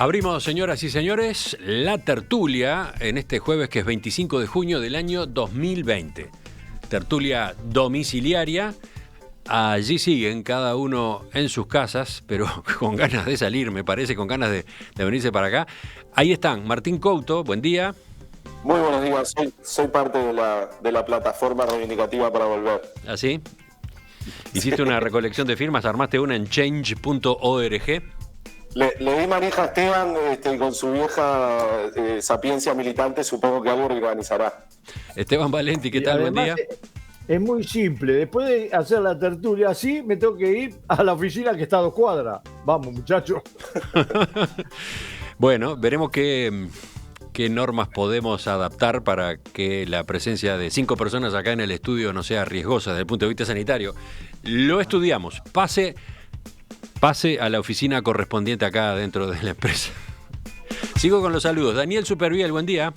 Abrimos, señoras y señores, la tertulia en este jueves que es 25 de junio del año 2020. Tertulia domiciliaria. Allí siguen cada uno en sus casas, pero con ganas de salir, me parece, con ganas de venirse para acá. Ahí están, Martín Couto, buen día. Muy buenos días, soy parte de la plataforma reivindicativa para volver. ¿Así? ¿Hiciste una recolección de firmas? ¿Armaste una en change.org? Le di manija a Esteban y con su vieja sapiencia militante supongo que algo organizará. Esteban Valenti, ¿qué tal? Buen día. Es muy simple, después de hacer la tertulia así, me tengo que ir a la oficina que está a 2 cuadras. Vamos, muchachos. Bueno, veremos qué normas podemos adaptar para que la presencia de 5 personas acá en el estudio no sea riesgosa desde el punto de vista sanitario. Lo estudiamos. Pase a la oficina correspondiente acá dentro de la empresa. Sigo con los saludos. Daniel Superviel, buen día.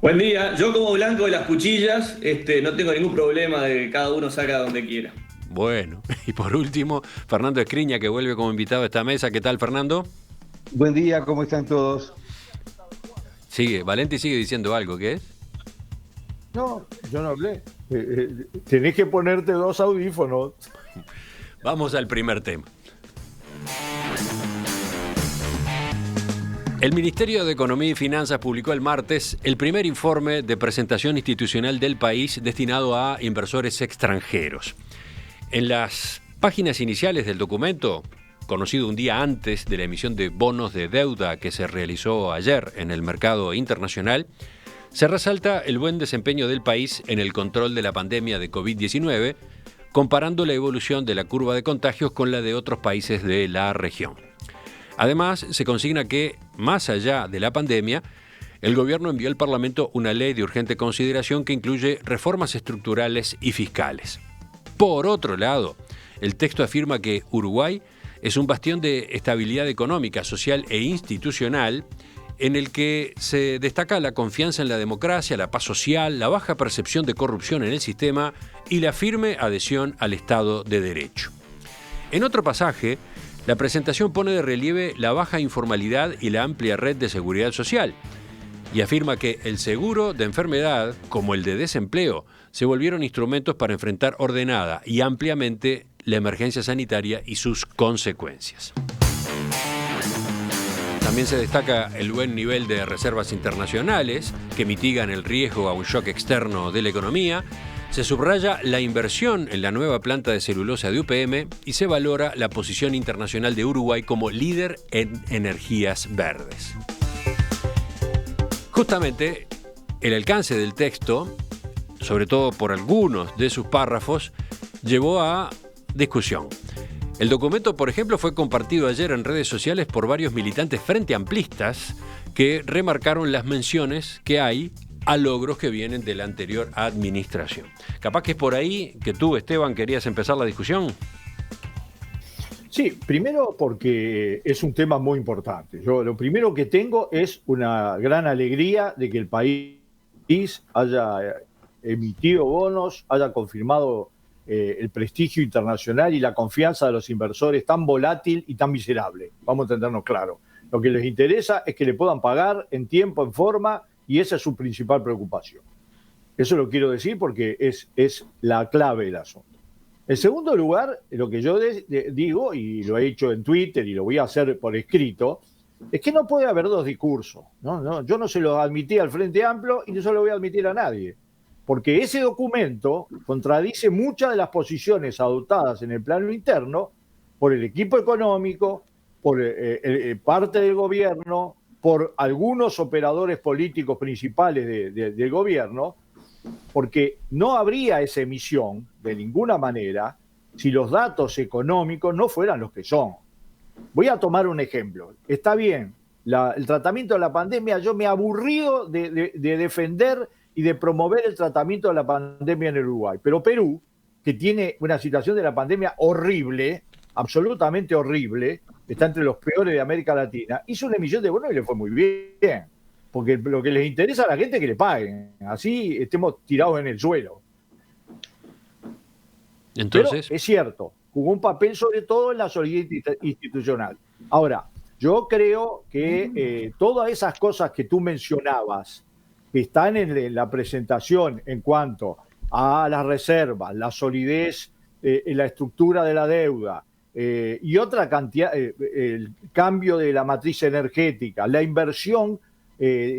Buen día. Yo como blanco de las cuchillas, no tengo ningún problema de que cada uno saca donde quiera. Bueno, y por último, Fernando Escriña, que vuelve como invitado a esta mesa. ¿Qué tal, Fernando? Buen día, ¿cómo están todos? Valenti sigue diciendo algo, ¿qué es? No, yo no hablé. Tenés que ponerte 2 audífonos. Vamos al primer tema. El Ministerio de Economía y Finanzas publicó el martes el primer informe de presentación institucional del país destinado a inversores extranjeros. En las páginas iniciales del documento, conocido un día antes de la emisión de bonos de deuda que se realizó ayer en el mercado internacional, se resalta el buen desempeño del país en el control de la pandemia de COVID-19, comparando la evolución de la curva de contagios con la de otros países de la región. Además, se consigna que, más allá de la pandemia, el gobierno envió al Parlamento una ley de urgente consideración que incluye reformas estructurales y fiscales. Por otro lado, el texto afirma que Uruguay es un bastión de estabilidad económica, social e institucional en el que se destaca la confianza en la democracia, la paz social, la baja percepción de corrupción en el sistema y la firme adhesión al Estado de Derecho. En otro pasaje, la presentación pone de relieve la baja informalidad y la amplia red de seguridad social y afirma que el seguro de enfermedad, como el de desempleo, se volvieron instrumentos para enfrentar ordenada y ampliamente la emergencia sanitaria y sus consecuencias. También se destaca el buen nivel de reservas internacionales que mitigan el riesgo a un shock externo de la economía. Se subraya la inversión en la nueva planta de celulosa de UPM y se valora la posición internacional de Uruguay como líder en energías verdes. Justamente, el alcance del texto, sobre todo por algunos de sus párrafos, llevó a discusión. El documento, por ejemplo, fue compartido ayer en redes sociales por varios militantes frente amplistas que remarcaron las menciones que hay a logros que vienen de la anterior administración. Capaz que es por ahí que tú, Esteban, querías empezar la discusión. Sí, primero porque es un tema muy importante. Yo lo primero que tengo es una gran alegría de que el país haya emitido bonos, haya confirmado el prestigio internacional y la confianza de los inversores tan volátil y tan miserable. Vamos a entendernos claro. Lo que les interesa es que le puedan pagar en tiempo, en forma, y esa es su principal preocupación. Eso lo quiero decir porque es la clave del asunto. En segundo lugar, lo que yo digo, y lo he hecho en Twitter y lo voy a hacer por escrito, es que no puede haber 2 discursos. No, yo no se lo admití al Frente Amplio y no se lo voy a admitir a nadie. Porque ese documento contradice muchas de las posiciones adoptadas en el plano interno por el equipo económico, por parte del gobierno, por algunos operadores políticos principales del gobierno, porque no habría esa emisión de ninguna manera si los datos económicos no fueran los que son. Voy a tomar un ejemplo. Está bien, el tratamiento de la pandemia, yo me he aburrido de defender y de promover el tratamiento de la pandemia en el Uruguay, pero Perú, que tiene una situación de la pandemia horrible, absolutamente horrible, está entre los peores de América Latina, hizo una emisión de bonos y le fue muy bien. Porque lo que les interesa a la gente es que le paguen. Así estemos tirados en el suelo. Entonces, pero es cierto, jugó un papel sobre todo en la solidez institucional. Ahora, Yo creo que todas esas cosas que tú mencionabas, que están en la presentación en cuanto a las reservas, la solidez, la estructura de la deuda y otra cantidad, el cambio de la matriz energética, la inversión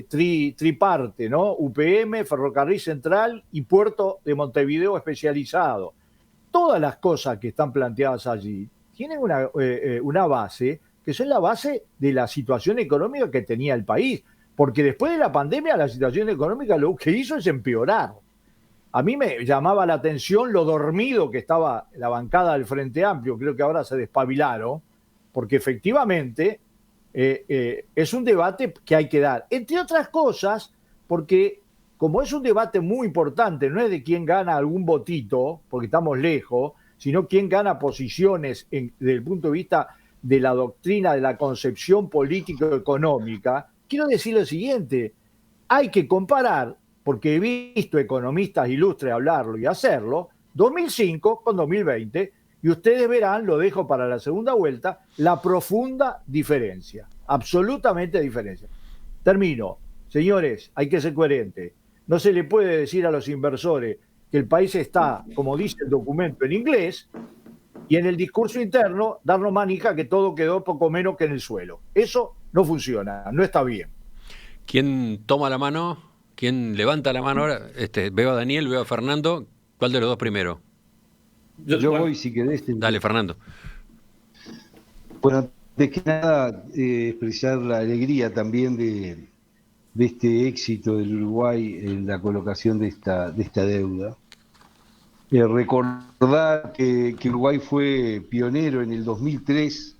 triparte, ¿no? UPM, Ferrocarril Central y Puerto de Montevideo especializado. Todas las cosas que están planteadas allí tienen una base, que es la base de la situación económica que tenía el país, porque después de la pandemia la situación económica lo que hizo es empeorar. A mí me llamaba la atención lo dormido que estaba la bancada del Frente Amplio, creo que ahora se despabilaron, porque efectivamente es un debate que hay que dar, entre otras cosas, porque como es un debate muy importante, no es de quién gana algún votito, porque estamos lejos, sino quién gana posiciones desde el punto de vista de la doctrina, de la concepción político-económica. Quiero decir lo siguiente, hay que comparar, porque he visto economistas ilustres hablarlo y hacerlo, 2005 con 2020, y ustedes verán, lo dejo para la segunda vuelta, la profunda diferencia, absolutamente diferencia. Termino. Señores, hay que ser coherentes. No se le puede decir a los inversores que el país está, como dice el documento, en inglés, y en el discurso interno darnos manija que todo quedó poco menos que en el suelo. Eso no funciona, no está bien. ¿Quién toma la mano? ¿Quién levanta la mano ahora? Veo a Daniel, veo a Fernando. ¿Cuál de los dos primero? Yo voy, si querés. Dale, Fernando. Bueno, de que nada, expresar la alegría también de este éxito del Uruguay en la colocación de esta deuda. Recordar que Uruguay fue pionero en el 2003,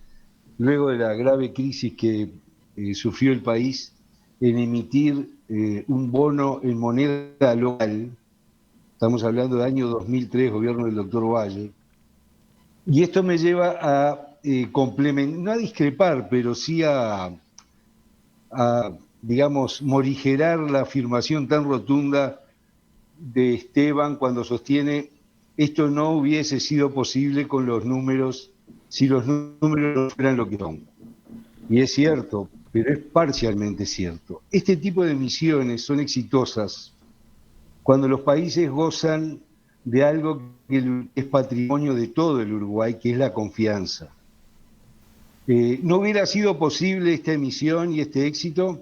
luego de la grave crisis que sufrió el país, en emitir un bono en moneda local. Estamos hablando del año 2003, gobierno del doctor Valle. Y esto me lleva a complementar, no a discrepar, pero sí a digamos, morigerar la afirmación tan rotunda de Esteban cuando sostiene esto no hubiese sido posible con los números, si los números no fueran lo que son. Y es cierto, pero es parcialmente cierto. Este tipo de misiones son exitosas cuando los países gozan de algo que es patrimonio de todo el Uruguay, que es la confianza. No hubiera sido posible esta emisión y este éxito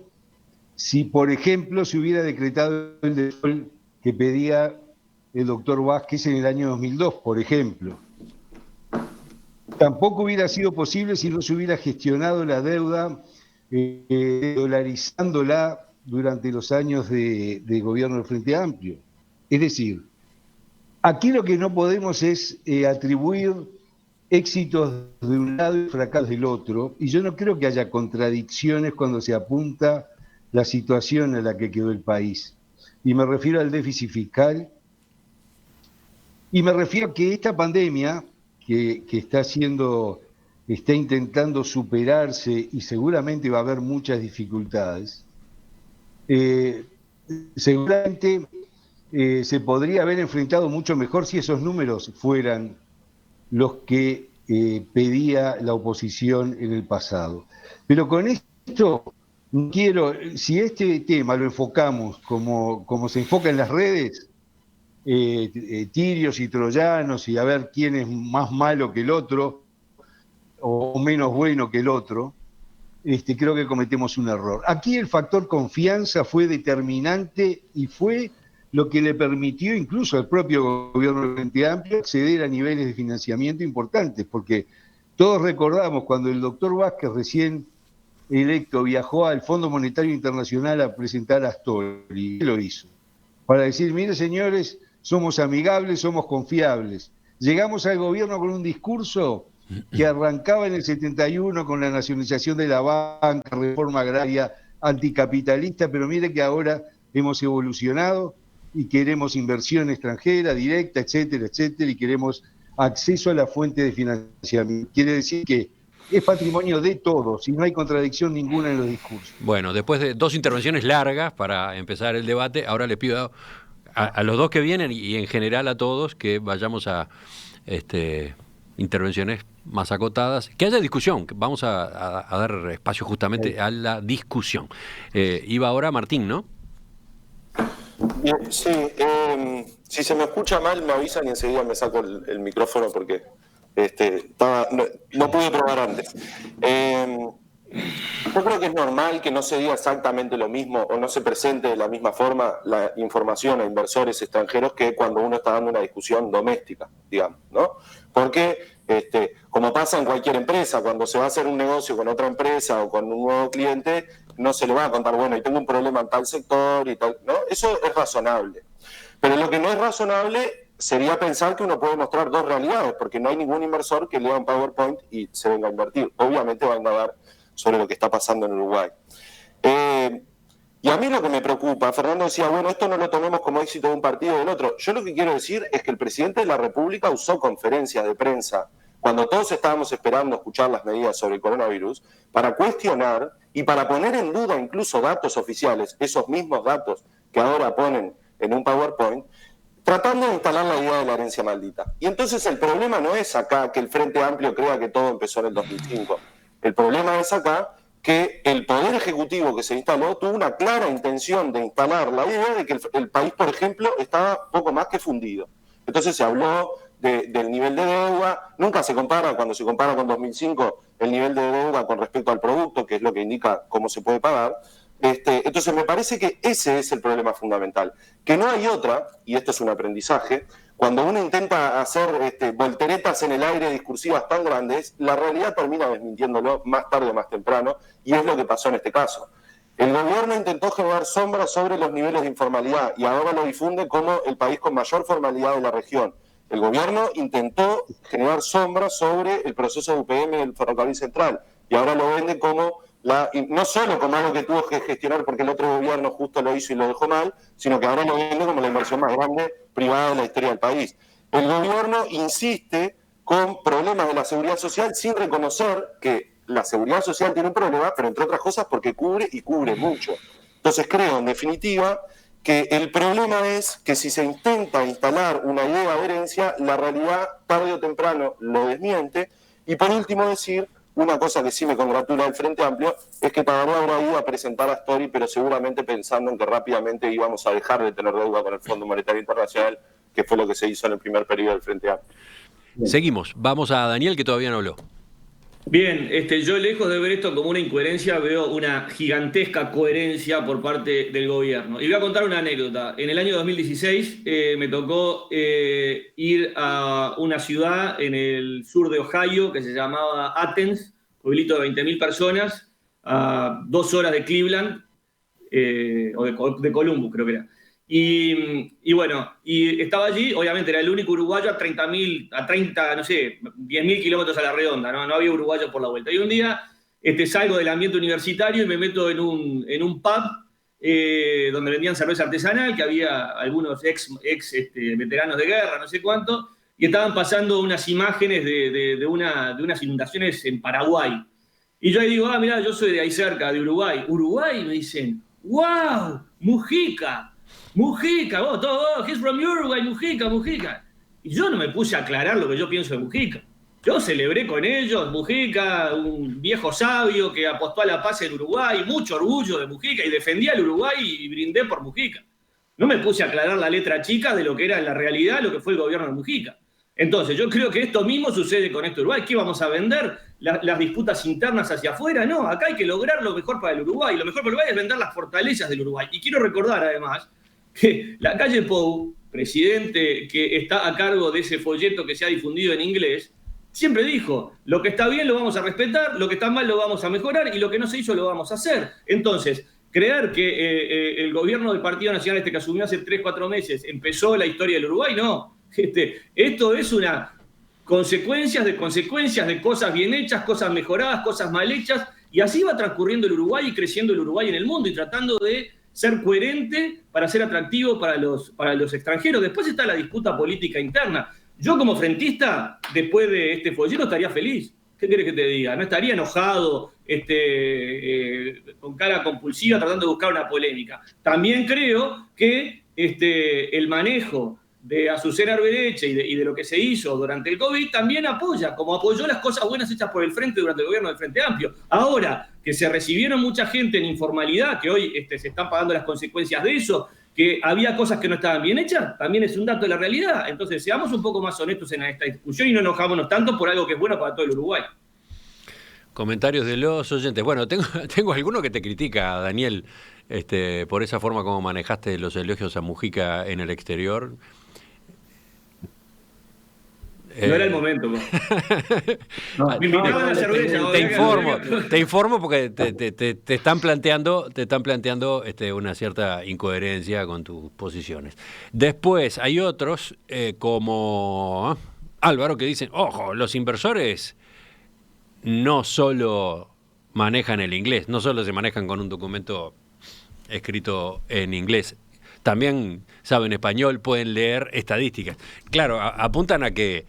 si, por ejemplo, se hubiera decretado el default que pedía el doctor Vázquez en el año 2002, por ejemplo. Tampoco hubiera sido posible si no se hubiera gestionado la deuda dolarizándola durante los años de gobierno del Frente Amplio. Es decir, aquí lo que no podemos es atribuir éxitos de un lado y fracasos del otro, y yo no creo que haya contradicciones cuando se apunta la situación en la que quedó el país. Y me refiero al déficit fiscal, y me refiero a que esta pandemia, que está intentando superarse y seguramente va a haber muchas dificultades, seguramente se podría haber enfrentado mucho mejor si esos números fueran los que pedía la oposición en el pasado. Pero con esto si este tema lo enfocamos como se enfoca en las redes, tirios y troyanos y a ver quién es más malo que el otro o menos bueno que el otro, creo que cometemos un error. Aquí el factor confianza fue determinante y fue lo que le permitió incluso al propio gobierno del Frente Amplio acceder a niveles de financiamiento importantes, porque todos recordamos cuando el doctor Vázquez, recién electo, viajó al Fondo Monetario Internacional a presentar a Astori, ¿qué lo hizo? Para decir, mire señores, somos amigables, somos confiables. Llegamos al gobierno con un discurso que arrancaba en el 71 con la nacionalización de la banca, reforma agraria, anticapitalista, pero mire que ahora hemos evolucionado y queremos inversión extranjera, directa, etcétera, etcétera, y queremos acceso a la fuente de financiamiento. Quiere decir que es patrimonio de todos y no hay contradicción ninguna en los discursos. Bueno, después de dos intervenciones largas para empezar el debate, ahora les pido a los dos que vienen y en general a todos que vayamos a intervenciones más acotadas, que haya discusión. Vamos a dar espacio justamente a la discusión. Iba ahora Martín, ¿no? Bien, sí, si se me escucha mal me avisan y enseguida me saco el micrófono porque no pude probar antes. Yo creo que es normal que no se diga exactamente lo mismo o no se presente de la misma forma la información a inversores extranjeros que cuando uno está dando una discusión doméstica, digamos, ¿no? Porque, como pasa en cualquier empresa, cuando se va a hacer un negocio con otra empresa o con un nuevo cliente, no se le va a contar, bueno, y tengo un problema en tal sector y tal, ¿no? Eso es razonable. Pero lo que no es razonable sería pensar que uno puede mostrar dos realidades, porque no hay ningún inversor que lea un PowerPoint y se venga a invertir. Obviamente va a indagar sobre lo que está pasando en Uruguay. Y a mí lo que me preocupa, Fernando decía, bueno, esto no lo tomemos como éxito de un partido o del otro. Yo lo que quiero decir es que el presidente de la República usó conferencias de prensa cuando todos estábamos esperando escuchar las medidas sobre el coronavirus para cuestionar y para poner en duda incluso datos oficiales, esos mismos datos que ahora ponen en un PowerPoint, tratando de instalar la idea de la herencia maldita. Y entonces el problema no es acá que el Frente Amplio crea que todo empezó en el 2005. El problema es acá que el Poder Ejecutivo que se instaló tuvo una clara intención de instalar la idea de que el país, por ejemplo, estaba poco más que fundido. Entonces se habló del nivel de deuda, nunca se compara, cuando se compara con 2005, el nivel de deuda con respecto al producto, que es lo que indica cómo se puede pagar. Entonces me parece que ese es el problema fundamental, que no hay otra, y esto es un aprendizaje, cuando uno intenta hacer volteretas en el aire discursivas tan grandes, la realidad termina desmintiéndolo más tarde o más temprano, y es lo que pasó en este caso. El gobierno intentó generar sombras sobre los niveles de informalidad y ahora lo difunde como el país con mayor formalidad de la región. El gobierno intentó generar sombras sobre el proceso de UPM del Ferrocarril Central y ahora lo vende como no solo como algo que tuvo que gestionar porque el otro gobierno justo lo hizo y lo dejó mal, sino que ahora lo vende como la inversión más grande privada de la historia del país. El gobierno insiste con problemas de la seguridad social sin reconocer que la seguridad social tiene un problema, pero entre otras cosas porque cubre y cubre mucho. Entonces creo, en definitiva, que el problema es que si se intenta instalar una idea de herencia, la realidad tarde o temprano lo desmiente. Y por último decir, una cosa que sí me congratula del Frente Amplio, es que Tabaré habrá ido a presentar a Astori, pero seguramente pensando en que rápidamente íbamos a dejar de tener deuda con el Fondo Monetario Internacional, que fue lo que se hizo en el primer periodo del Frente Amplio. Seguimos, vamos a Daniel, que todavía no habló. Bien, yo lejos de ver esto como una incoherencia, veo una gigantesca coherencia por parte del gobierno. Y voy a contar una anécdota. En el año 2016 me tocó ir a una ciudad en el sur de Ohio que se llamaba Athens, pueblito de 20.000 personas, a 2 horas de Cleveland, o de Columbus creo que era. Y bueno, y estaba allí, obviamente era el único uruguayo a 30, no sé, 10.000 kilómetros a la redonda, ¿no? No había uruguayos por la vuelta. Y un día salgo del ambiente universitario y me meto en un pub donde vendían cerveza artesanal, que había algunos ex veteranos de guerra, no sé cuánto, y estaban pasando unas imágenes de unas inundaciones en Paraguay. Y yo ahí digo, mirá, yo soy de ahí cerca, de Uruguay. Uruguay, me dicen, ¡wow! Mujica, he's from Uruguay, Mujica. Y yo no me puse a aclarar lo que yo pienso de Mujica. Yo celebré con ellos, Mujica, un viejo sabio que apostó a la paz en Uruguay, mucho orgullo de Mujica, y defendía al Uruguay y brindé por Mujica. No me puse a aclarar la letra chica de lo que era en la realidad lo que fue el gobierno de Mujica. Entonces, yo creo que esto mismo sucede con esto Uruguay. ¿Qué vamos a vender? ¿Las disputas internas hacia afuera? No, acá hay que lograr lo mejor para el Uruguay. Lo mejor para el Uruguay es vender las fortalezas del Uruguay. Y quiero recordar, además, que Lacalle Pou, presidente que está a cargo de ese folleto que se ha difundido en inglés, siempre dijo, lo que está bien lo vamos a respetar, lo que está mal lo vamos a mejorar y lo que no se hizo lo vamos a hacer. Entonces, creer que el gobierno del Partido Nacional, que asumió hace 3-4 meses, empezó la historia del Uruguay, no. Esto es una consecuencias de cosas bien hechas, cosas mejoradas, cosas mal hechas, y así va transcurriendo el Uruguay y creciendo el Uruguay en el mundo y tratando de ser coherente para ser atractivo para los extranjeros. Después está la disputa política interna. Yo como frentista, después de este folleto, estaría feliz. ¿Qué querés que te diga? No estaría enojado, con cara compulsiva, tratando de buscar una polémica. También creo que el manejo de Azucena Arbereche y de lo que se hizo durante el COVID, también apoya, como apoyó las cosas buenas hechas por el Frente durante el gobierno del Frente Amplio. Ahora, que se recibieron mucha gente en informalidad, que hoy se están pagando las consecuencias de eso, que había cosas que no estaban bien hechas, también es un dato de la realidad. Entonces, seamos un poco más honestos en esta discusión y no enojámonos tanto por algo que es bueno para todo el Uruguay. Comentarios de los oyentes. Bueno, tengo alguno que te critica, Daniel, por esa forma como manejaste los elogios a Mujica en el exterior. No era el momento. Me invitaban a cerveza. Te informo porque te están planteando una cierta incoherencia con tus posiciones. Después hay otros como Álvaro que dicen, ojo, los inversores no solo manejan el inglés, no solo se manejan con un documento escrito en inglés, también saben español, pueden leer estadísticas. Claro, apuntan a que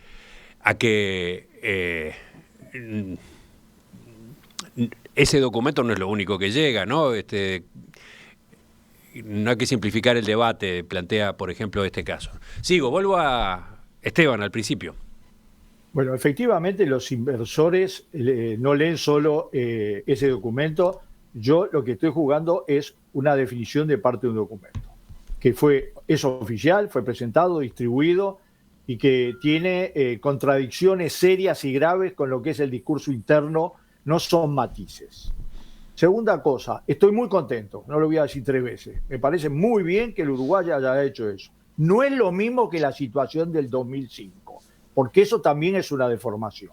ese documento no es lo único que llega, ¿no? No hay que simplificar el debate, plantea, por ejemplo, este caso. Vuelvo a Esteban al principio. Bueno, efectivamente los inversores no leen solo ese documento. Yo lo que estoy jugando es una definición de parte de un documento, que es oficial, fue presentado, distribuido y que tiene contradicciones serias y graves con lo que es el discurso interno, no son matices. Segunda cosa, estoy muy contento, no lo voy a decir 3 veces, me parece muy bien que el Uruguay haya hecho eso. No es lo mismo que la situación del 2005. Porque eso también es una deformación.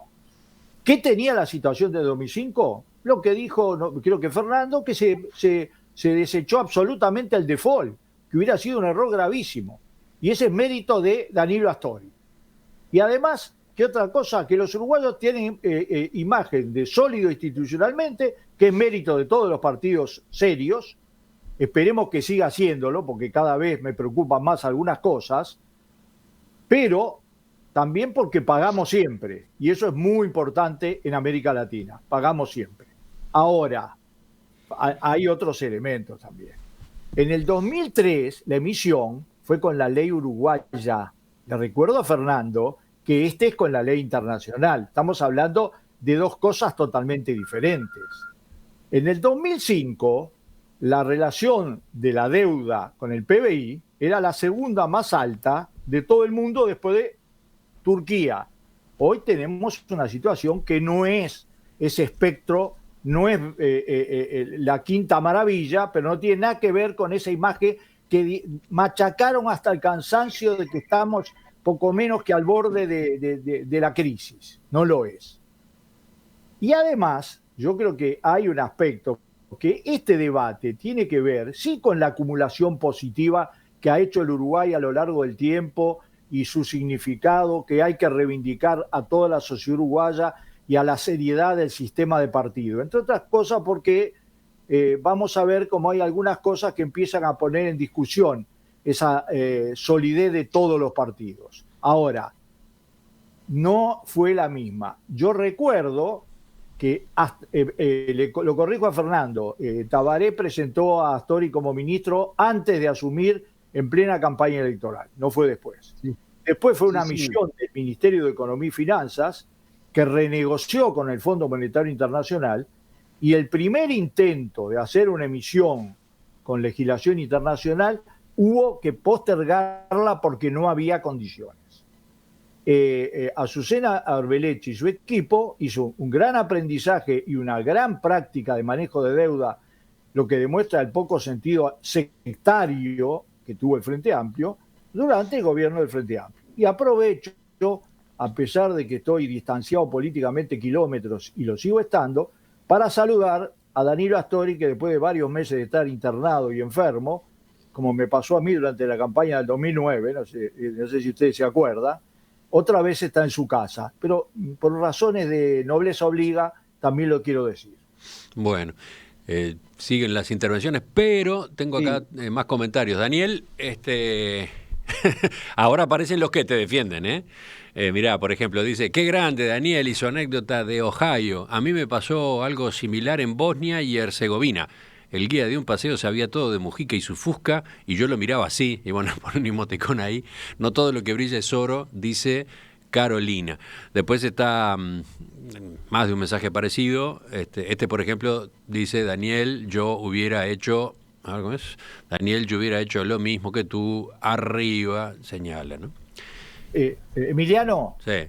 ¿Qué tenía la situación de 2005? Lo que dijo, creo que Fernando, que se desechó absolutamente el default, que hubiera sido un error gravísimo. Y ese es mérito de Danilo Astori. Y además, ¿qué otra cosa? Que los uruguayos tienen imagen de sólido institucionalmente, que es mérito de todos los partidos serios. Esperemos que siga haciéndolo, porque cada vez me preocupan más algunas cosas. Pero también porque pagamos siempre, y eso es muy importante en América Latina, pagamos siempre. Ahora, hay otros elementos también. En el 2003, la emisión fue con la ley uruguaya. Le recuerdo a Fernando que es con la ley internacional. Estamos hablando de 2 cosas totalmente diferentes. En el 2005, la relación de la deuda con el PBI era la segunda más alta de todo el mundo después de Turquía. Hoy tenemos una situación que no es ese espectro, no es la quinta maravilla, pero no tiene nada que ver con esa imagen que machacaron hasta el cansancio de que estamos poco menos que al borde de la crisis. No lo es. Y además, yo creo que hay un aspecto que este debate tiene que ver, sí, con la acumulación positiva que ha hecho el Uruguay a lo largo del tiempo, y su significado, que hay que reivindicar a toda la sociedad uruguaya y a la seriedad del sistema de partido. Entre otras cosas porque vamos a ver cómo hay algunas cosas que empiezan a poner en discusión esa solidez de todos los partidos. Ahora, no fue la misma. Yo recuerdo que, lo corrijo a Fernando, Tabaré presentó a Astori como ministro antes de asumir en plena campaña electoral, no fue después. Sí. Después fue una misión del Ministerio de Economía y Finanzas que renegoció con el Fondo Monetario Internacional, y el primer intento de hacer una emisión con legislación internacional hubo que postergarla porque no había condiciones. Azucena Arbereche y su equipo hizo un gran aprendizaje y una gran práctica de manejo de deuda, lo que demuestra el poco sentido sectario que tuvo el Frente Amplio durante el gobierno del Frente Amplio. Y aprovecho, a pesar de que estoy distanciado políticamente kilómetros y lo sigo estando, para saludar a Danilo Astori, que después de varios meses de estar internado y enfermo, como me pasó a mí durante la campaña del 2009, no sé si ustedes se acuerdan, otra vez está en su casa, pero por razones de nobleza obliga, también lo quiero decir. Bueno, siguen las intervenciones, pero tengo acá más comentarios. Daniel, ahora aparecen los que te defienden, ¿eh? Mirá, por ejemplo, dice, qué grande Daniel y su anécdota de Ohio. A mí me pasó algo similar en Bosnia y Herzegovina. el guía de un paseo sabía todo de Mujica y su Fusca, y yo lo miraba así, y bueno, pon un emoticón ahí, no todo lo que brilla es oro, dice Carolina. Después está más de un mensaje parecido, por ejemplo, dice Daniel, yo hubiera hecho, ¿cómo es? Daniel, yo hubiera hecho lo mismo que tú, arriba, señala, ¿no? Emiliano, Sí.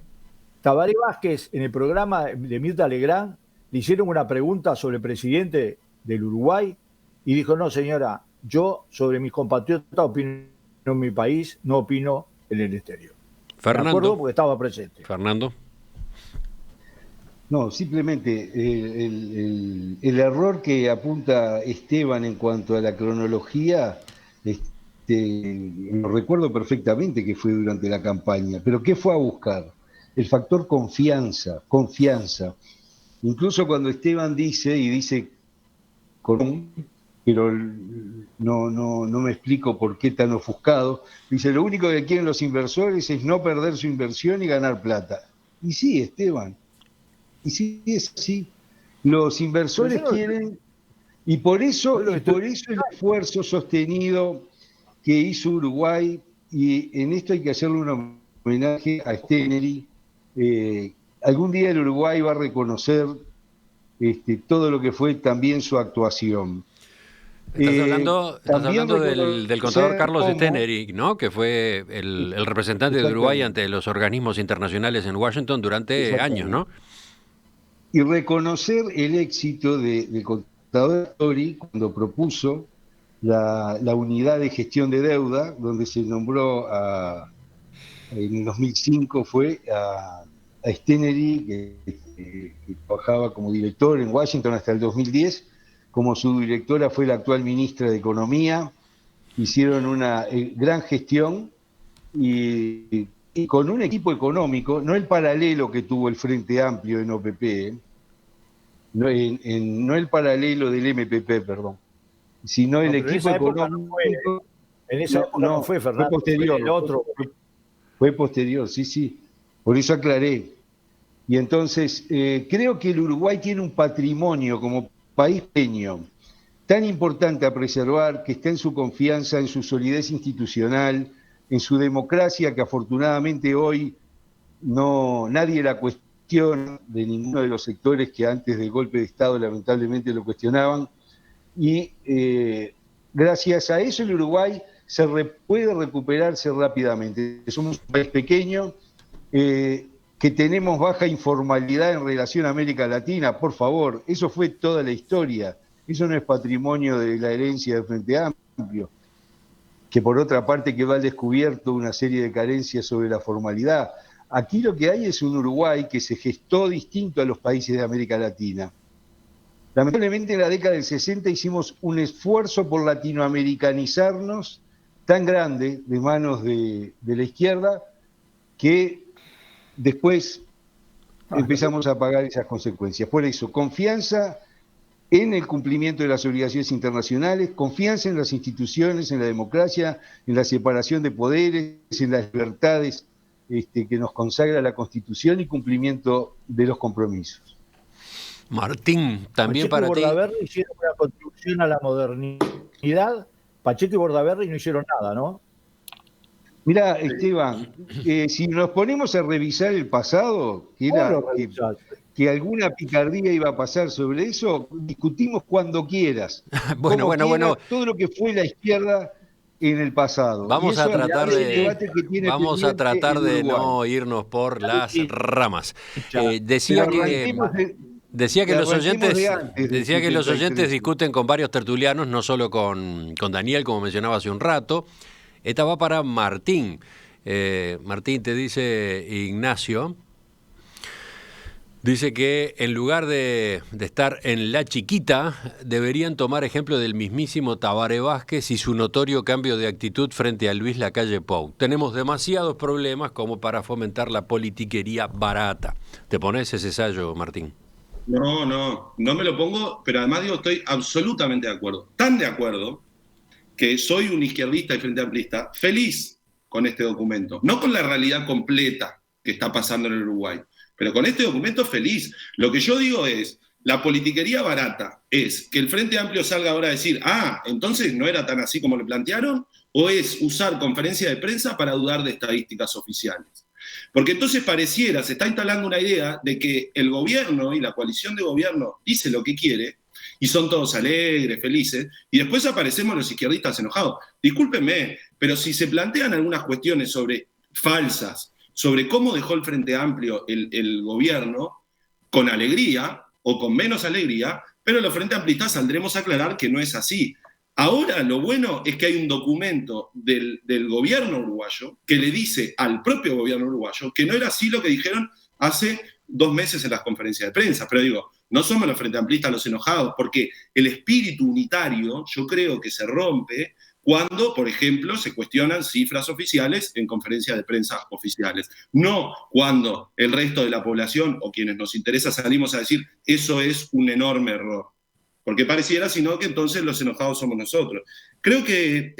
Tabaré Vázquez, en el programa de Mirta Legrand, le hicieron una pregunta sobre el presidente del Uruguay y dijo, no señora, yo sobre mis compatriotas opino en mi país, no opino en el exterior. Fernando. Me acuerdo porque estaba presente. Fernando. No, simplemente el error que apunta Esteban en cuanto a la cronología, lo recuerdo perfectamente que fue durante la campaña, pero ¿qué fue a buscar? El factor confianza. Incluso cuando Esteban dice pero no me explico por qué tan ofuscado, dice, lo único que quieren los inversores es no perder su inversión y ganar plata. Y sí, Esteban, y sí es así. Los inversores quieren, y por eso el esfuerzo sostenido que hizo Uruguay, y en esto hay que hacerle un homenaje a Steneri. Algún día el Uruguay va a reconocer todo lo que fue también su actuación. Estás hablando del contador Carlos Steneri, ¿no? Que fue el representante de Uruguay ante los organismos internacionales en Washington durante años, ¿no? Y reconocer el éxito del contador Steneri cuando propuso la unidad de gestión de deuda, donde se nombró en el 2005 fue a Steneri, que trabajaba como director en Washington hasta el 2010, como su directora fue la actual ministra de Economía. Hicieron una gran gestión y con un equipo económico, no el paralelo que tuvo el Frente Amplio en OPP, no el paralelo del MPP, perdón, sino el equipo económico. En esa época no fue, Fernando, fue posterior. Fue el otro. Fue posterior, sí. Por eso aclaré. Y entonces, creo que el Uruguay tiene un patrimonio como país pequeño tan importante a preservar, que está en su confianza, en su solidez institucional, en su democracia, que afortunadamente hoy nadie la cuestiona, de ninguno de los sectores que antes del golpe de Estado lamentablemente lo cuestionaban. Y gracias a eso el Uruguay puede recuperarse rápidamente. Somos un país pequeño, que tenemos baja informalidad en relación a América Latina, por favor, eso fue toda la historia. Eso no es patrimonio de la herencia del Frente Amplio, que por otra parte quedó al descubierto una serie de carencias sobre la formalidad. Aquí lo que hay es un Uruguay que se gestó distinto a los países de América Latina. Lamentablemente en la década del 60 hicimos un esfuerzo por latinoamericanizarnos tan grande de manos de la izquierda que después empezamos a pagar esas consecuencias. Por eso, confianza en el cumplimiento de las obligaciones internacionales, confianza en las instituciones, en la democracia, en la separación de poderes, en las libertades que nos consagra la Constitución y cumplimiento de los compromisos. Martín, también Pacheco para ti. Pacheco y Bordaberry hicieron una contribución a la modernidad. Pacheco y Bordaberry no hicieron nada, ¿no? Mirá, Esteban, si nos ponemos a revisar el pasado, que alguna picardía iba a pasar sobre eso, discutimos cuando quieras. Bueno. Todo lo que fue la izquierda en el pasado. Vamos a tratar de no irnos por las ramas. Decía que los oyentes discuten con varios tertulianos, no solo con Daniel, como mencionaba hace un rato. Esta va para Martín. Martín, te dice Ignacio, dice que en lugar de estar en la chiquita, deberían tomar ejemplo del mismísimo Tabaré Vázquez y su notorio cambio de actitud frente a Luis Lacalle Pou. Tenemos demasiados problemas como para fomentar la politiquería barata. ¿Te pones ese sello, Martín? No me lo pongo, pero además digo, estoy absolutamente de acuerdo. Tan de acuerdo que soy un izquierdista y frente amplista feliz con este documento. No con la realidad completa que está pasando en el Uruguay, pero con este documento feliz. Lo que yo digo es, La politiquería barata es que el Frente Amplio salga ahora a decir, entonces no era tan así como le plantearon, o es usar conferencia de prensa para dudar de estadísticas oficiales. Porque entonces pareciera, se está instalando una idea de que el gobierno y la coalición de gobierno dice lo que quiere, y son todos alegres, felices, y después aparecemos los izquierdistas enojados. Discúlpenme, pero si se plantean algunas cuestiones falsas, sobre cómo dejó el Frente Amplio el gobierno, con alegría o con menos alegría, pero los Frente Amplistas saldremos a aclarar que no es así. Ahora lo bueno es que hay un documento del gobierno uruguayo que le dice al propio gobierno uruguayo que no era así lo que dijeron hace 2 meses en las conferencias de prensa. Pero digo, no somos los Frente Amplistas los enojados, porque el espíritu unitario yo creo que se rompe cuando, por ejemplo, se cuestionan cifras oficiales en conferencias de prensa oficiales. No cuando el resto de la población o quienes nos interesa salimos a decir eso es un enorme error. Porque pareciera, sino que entonces los enojados somos nosotros. Creo que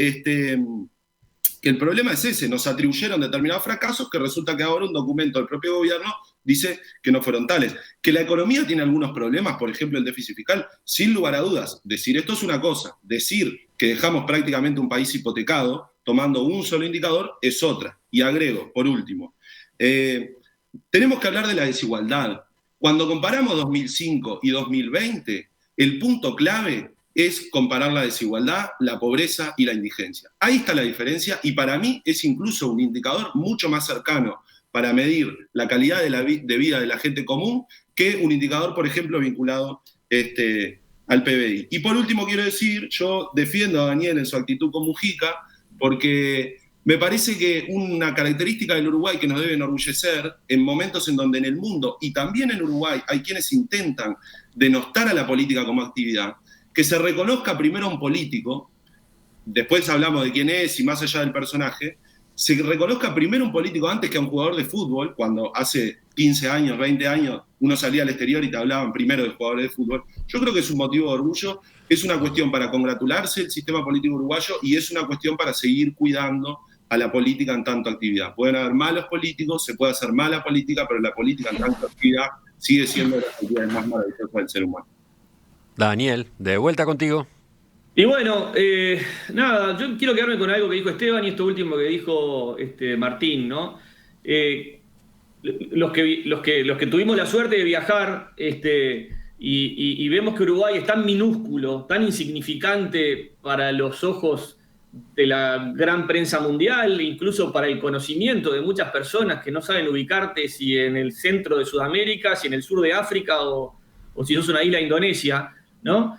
el problema es ese. Nos atribuyeron determinados fracasos que resulta que ahora un documento del propio gobierno dice que no fueron tales. Que la economía tiene algunos problemas, por ejemplo el déficit fiscal, sin lugar a dudas. Decir esto es una cosa. Decir que dejamos prácticamente un país hipotecado, tomando un solo indicador, es otra. Y agrego, por último, tenemos que hablar de la desigualdad. Cuando comparamos 2005 y 2020, el punto clave es comparar la desigualdad, la pobreza y la indigencia. Ahí está la diferencia y para mí es incluso un indicador mucho más cercano para medir la calidad de vida de la gente común que un indicador, por ejemplo, vinculado al PBI. Y por último quiero decir, yo defiendo a Daniel en su actitud con Mujica porque me parece que una característica del Uruguay que nos debe enorgullecer en momentos en donde en el mundo y también en Uruguay hay quienes intentan denostar a la política como actividad, que se reconozca primero a un político, después hablamos de quién es y más allá del personaje, se reconozca primero un político antes que a un jugador de fútbol, cuando hace 15 años, 20 años, uno salía al exterior y te hablaban primero de jugadores de fútbol. Yo creo que es un motivo de orgullo, es una cuestión para congratularse el sistema político uruguayo y es una cuestión para seguir cuidando a la política en tanto actividad. Pueden haber malos políticos, se puede hacer mala política, pero la política en tanto actividad sigue siendo de las actividades más maravillosas del ser humano. Daniel, de vuelta contigo. Y bueno, nada, yo quiero quedarme con algo que dijo Esteban y esto último que dijo Martín, ¿no? Los que tuvimos la suerte de viajar y vemos que Uruguay es tan minúsculo, tan insignificante para los ojos de la gran prensa mundial, incluso para el conocimiento de muchas personas que no saben ubicarte si en el centro de Sudamérica, si en el sur de África o si sos una isla de Indonesia, ¿no?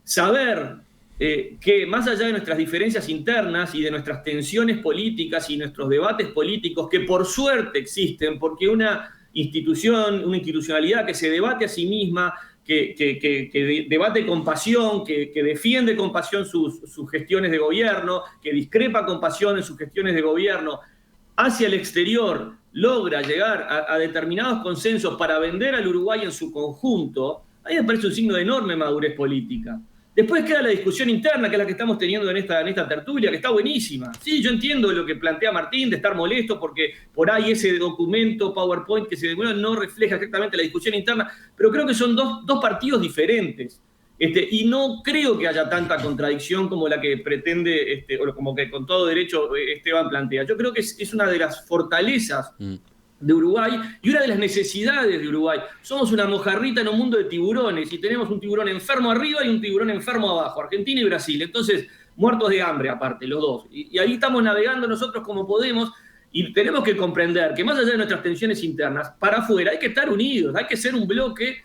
Saber que más allá de nuestras diferencias internas y de nuestras tensiones políticas y nuestros debates políticos, que por suerte existen, porque una institucionalidad que se debate a sí misma, que debate con pasión, que defiende con pasión sus gestiones de gobierno, que discrepa con pasión en sus gestiones de gobierno, hacia el exterior logra llegar a determinados consensos para vender al Uruguay en su conjunto, a mí me parece un signo de enorme madurez política. Después queda la discusión interna, que es la que estamos teniendo en esta tertulia, que está buenísima. Sí, yo entiendo lo que plantea Martín, de estar molesto, porque por ahí ese documento PowerPoint que se demuestra no refleja exactamente la discusión interna, pero creo que son dos partidos diferentes. Y no creo que haya tanta contradicción como la que pretende, o como que con todo derecho Esteban plantea. Yo creo que es una de las fortalezas de Uruguay y una de las necesidades de Uruguay. Somos una mojarrita en un mundo de tiburones y tenemos un tiburón enfermo arriba y un tiburón enfermo abajo, Argentina y Brasil. Entonces, muertos de hambre aparte, los dos. Y ahí estamos navegando nosotros como podemos y tenemos que comprender que más allá de nuestras tensiones internas, para afuera hay que estar unidos, hay que ser un bloque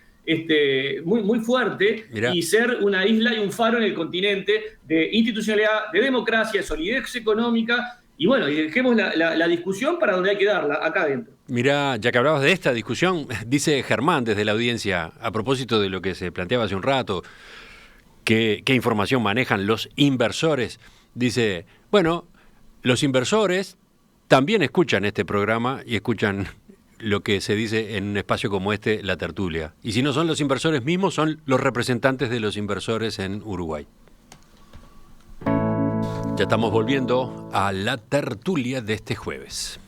muy, muy fuerte. Mirá. Y ser una isla y un faro en el continente de institucionalidad, de democracia, de solidez económica. Y bueno, y dejemos la discusión para donde hay que darla, acá adentro. Mirá, ya que hablabas de esta discusión, dice Germán desde la audiencia, a propósito de lo que se planteaba hace un rato, qué información manejan los inversores. Dice, bueno, los inversores también escuchan este programa y escuchan lo que se dice en un espacio como este, La Tertulia. Y si no son los inversores mismos, son los representantes de los inversores en Uruguay. Ya estamos volviendo a La Tertulia de este jueves.